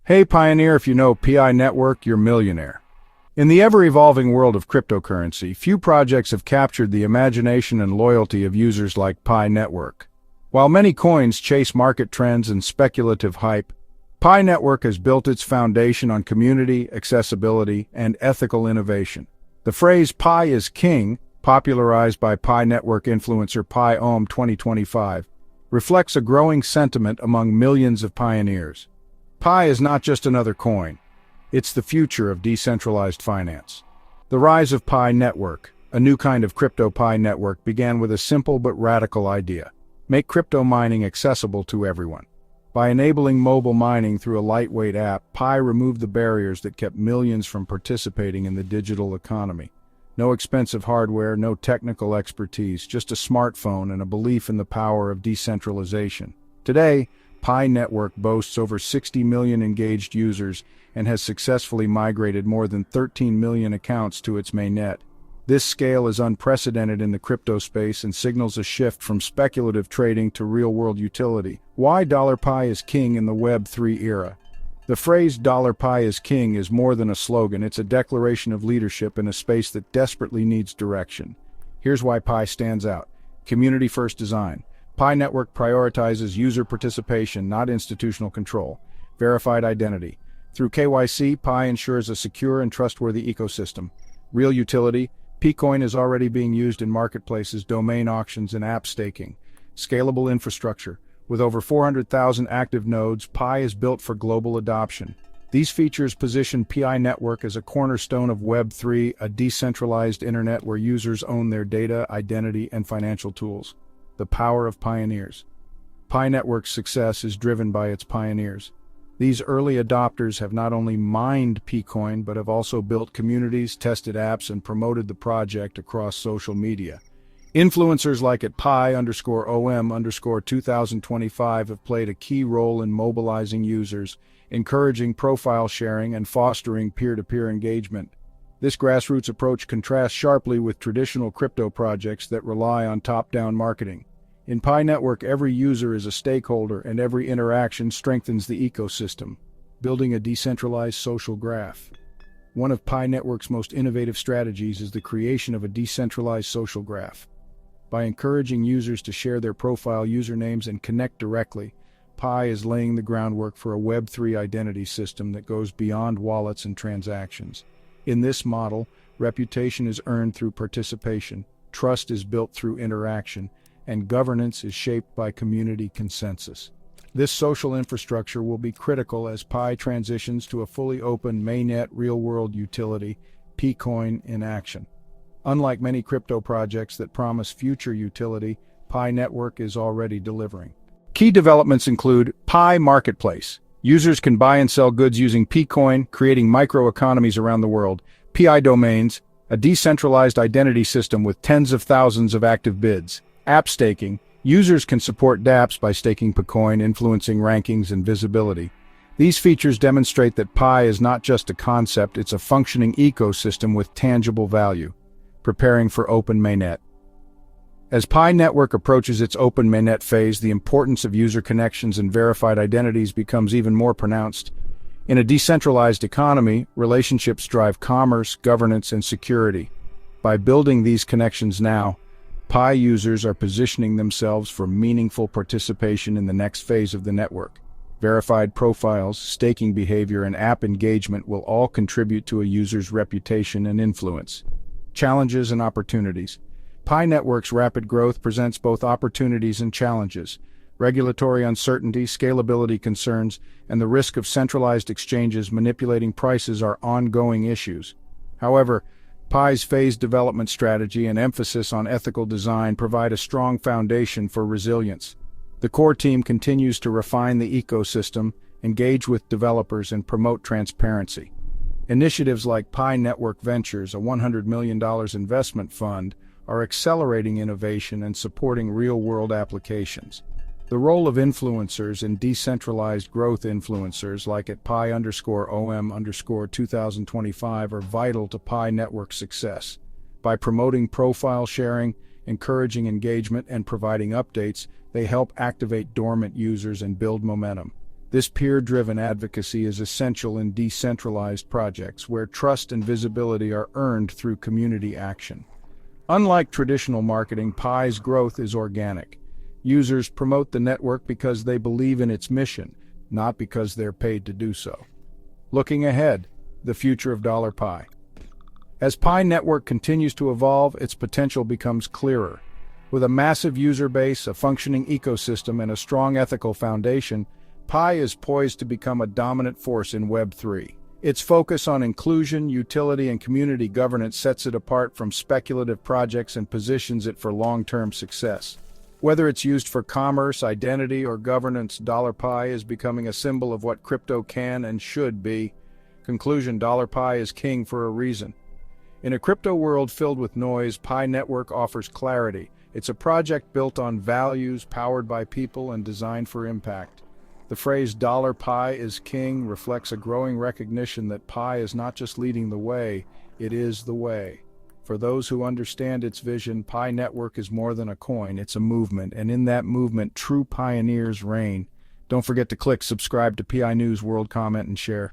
Hey Pioneer, if you know PI Network, you're millionaire. In the ever-evolving world of cryptocurrency, few projects have captured the imagination and loyalty of users like Pi Network. While many coins chase market trends and speculative hype, Pi Network has built its foundation on community, accessibility, and ethical innovation. The phrase "Pi is King," popularized by Pi Network influencer Pi Ohm 2025, reflects a growing sentiment among millions of pioneers. Pi is not just another coin. It's the future of decentralized finance. The rise of Pi Network, a new kind of crypto Pi network, began with a simple but radical idea: make crypto mining accessible to everyone. By enabling mobile mining through a lightweight app, Pi removed the barriers that kept millions from participating in the digital economy. No expensive hardware, no technical expertise, just a smartphone and a belief in the power of decentralization. Today, Pi Network boasts over 60 million engaged users and has successfully migrated more than 13 million accounts to its mainnet. This scale is unprecedented in the crypto space and signals a shift from speculative trading to real-world utility. Why $Pi is king in the Web3 era? The phrase $Pi is king is more than a slogan, it's a declaration of leadership in a space that desperately needs direction. Here's why Pi stands out. Community-first design. Pi Network prioritizes user participation, not institutional control. Verified identity. Through KYC, Pi ensures a secure and trustworthy ecosystem. Real utility. Pcoin is already being used in marketplaces, domain auctions, and app staking. Scalable infrastructure. With over 400,000 active nodes, Pi is built for global adoption. These features position Pi Network as a cornerstone of Web3, a decentralized internet where users own their data, identity, and financial tools. The power of pioneers. Pi Network's success is driven by its pioneers. These early adopters have not only mined Pcoin, but have also built communities, tested apps, and promoted the project across social media. Influencers like at Pi_OM_2025 have played a key role in mobilizing users, encouraging profile sharing, and fostering peer-to-peer engagement. This grassroots approach contrasts sharply with traditional crypto projects that rely on top-down marketing. In Pi Network, every user is a stakeholder and every interaction strengthens the ecosystem, building a decentralized social graph. One of Pi Network's most innovative strategies is the creation of a decentralized social graph. By encouraging users to share their profile usernames and connect directly, Pi is laying the groundwork for a Web3 identity system that goes beyond wallets and transactions. In this model, reputation is earned through participation, trust is built through interaction, and governance is shaped by community consensus. This social infrastructure will be critical as Pi transitions to a fully open Mainnet real-world utility, Pcoin in action. Unlike many crypto projects that promise future utility, Pi Network is already delivering. Key developments include Pi Marketplace. Users can buy and sell goods using Pcoin, creating microeconomies around the world. Pi Domains, a decentralized identity system with tens of thousands of active bids. App staking. Users can support dApps by staking Pcoin, influencing rankings and visibility. These features demonstrate that Pi is not just a concept, it's a functioning ecosystem with tangible value. Preparing for Open Mainnet. As Pi Network approaches its Open Mainnet phase, the importance of user connections and verified identities becomes even more pronounced. In a decentralized economy, relationships drive commerce, governance, and security. By building these connections now, Pi users are positioning themselves for meaningful participation in the next phase of the network. Verified profiles, staking behavior, and app engagement will all contribute to a user's reputation and influence. Challenges and opportunities. Pi Network's rapid growth presents both opportunities and challenges. Regulatory uncertainty, scalability concerns, and the risk of centralized exchanges manipulating prices are ongoing issues. However, Pi's phased development strategy and emphasis on ethical design provide a strong foundation for resilience. The core team continues to refine the ecosystem, engage with developers, and promote transparency. Initiatives like Pi Network Ventures, a $100 million investment fund, are accelerating innovation and supporting real-world applications. The role of influencers and decentralized growth influencers like at Pi_OM_2025 are vital to Pi Network's success. By promoting profile sharing, encouraging engagement, and providing updates, they help activate dormant users and build momentum. This peer-driven advocacy is essential in decentralized projects where trust and visibility are earned through community action. Unlike traditional marketing, Pi's growth is organic. Users promote the network because they believe in its mission, not because they're paid to do so. Looking ahead, the future of Pi. As Pi Network continues to evolve, its potential becomes clearer. With a massive user base, a functioning ecosystem, and a strong ethical foundation, Pi is poised to become a dominant force in Web3. Its focus on inclusion, utility, and community governance sets it apart from speculative projects and positions it for long-term success. Whether it's used for commerce, identity, or governance, Pi is becoming a symbol of what crypto can and should be. Conclusion: Pi is king for a reason. In a crypto world filled with noise, Pi Network offers clarity. It's a project built on values, powered by people, and designed for impact. The phrase "Pi is king" reflects a growing recognition that Pi is not just leading the way, it is the way. For those who understand its vision, Pi Network is more than a coin, it's a movement, and in that movement, true pioneers reign. Don't forget to click subscribe to PI News World, comment, and share.